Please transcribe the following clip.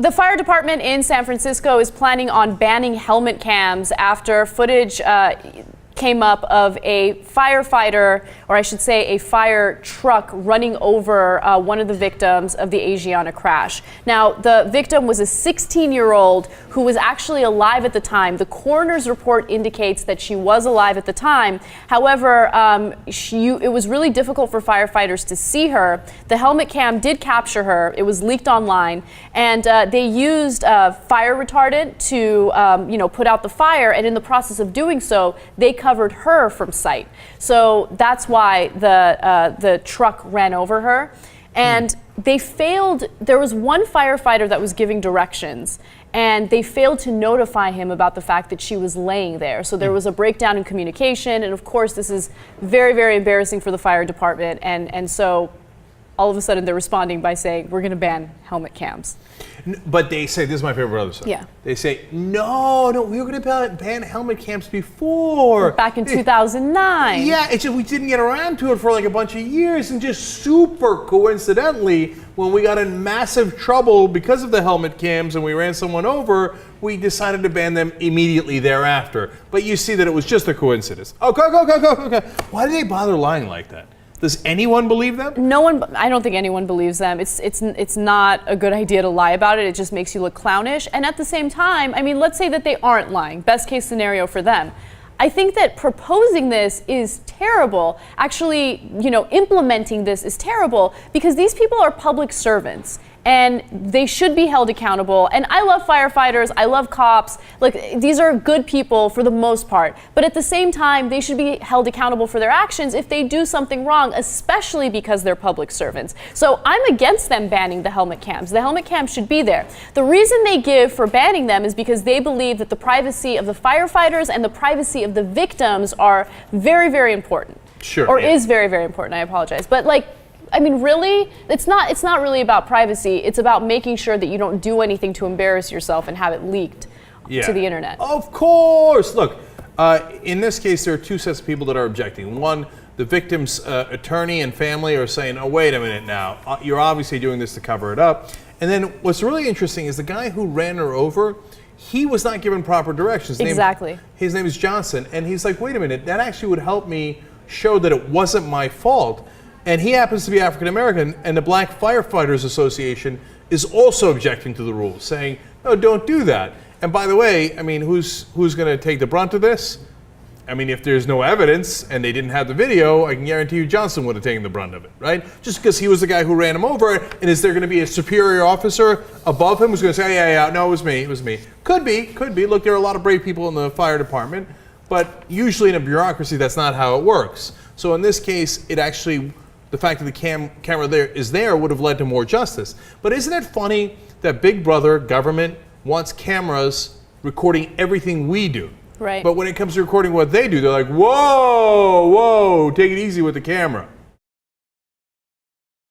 The fire department in San Francisco is planning on banning helmet cams after footage came up of a firefighter, or I should say a fire truck, running over one of the victims of the Asiana crash. Now, the victim was a 16-year-old who was actually alive at the time. The coroner's report indicates that she was alive at the time. However, it was really difficult for firefighters to see her. The helmet cam did capture her. It was leaked online, and they used fire retardant to put out the fire, and in the process of doing so, they covered her from sight. So that's why the truck ran over her. And they failed. There was one firefighter that was giving directions, and they failed to notify him about the fact that she was laying there. So there was a breakdown in communication, and of course this is very, very embarrassing for the fire department, and so all of a sudden they're responding by saying, we're going to ban helmet cams. But they say, this is my favorite other stuff. Yeah. They say, no, we were going to ban helmet cams before. Back in 2009. Yeah, it's just we didn't get around to it for like a bunch of years, and just super coincidentally, when we got in massive trouble because of the helmet cams and we ran someone over, we decided to ban them immediately thereafter. But you see that it was just a coincidence. Oh, go. Why do they bother lying like that? Does anyone believe them? No one. I don't think anyone believes them. It's not a good idea to lie about it. It just makes you look clownish. And at the same time, I mean, let's say that they aren't lying. Best case scenario for them. I think that proposing this is terrible. Actually, implementing this is terrible because these people are public servants and they should be held accountable. And I love firefighters, I love cops. Like, these are good people for the most part. But at the same time, they should be held accountable for their actions if they do something wrong, especially because they're public servants. So I'm against them banning the helmet cams. The helmet cams should be there. The reason they give for banning them is because they believe that the privacy of the firefighters and the privacy of the victims are very, very important. Sure. Or is very, very important. I apologize. But really, it's not really about privacy. It's about making sure that you don't do anything to embarrass yourself and have it leaked to the internet. Of course. Look, in this case, there are two sets of people that are objecting. One, the victim's attorney and family are saying, oh, wait a minute now. You're obviously doing this to cover it up. And then what's really interesting is the guy who ran her over, he was not given proper directions. Exactly. His name is Johnson. And he's like, wait a minute, that actually would help me show that it wasn't my fault. And he happens to be African American, and the Black Firefighters Association is also objecting to the rules, saying, no, don't do that. And by the way, I mean, who's going to take the brunt of this? I mean, if there's no evidence and they didn't have the video, I can guarantee you Johnson would have taken the brunt of it, right? Just because he was the guy who ran him over, and is there going to be a superior officer above him who's going to say, yeah, no, it was me. Could be. Look, there are a lot of brave people in the fire department, but usually in a bureaucracy, that's not how it works. So in this case, it actually, the fact that the camera there would have led to more justice. But isn't it funny that Big Brother, government, wants cameras recording everything we do? Right. But when it comes to recording what they do, they're like, whoa, take it easy with the camera.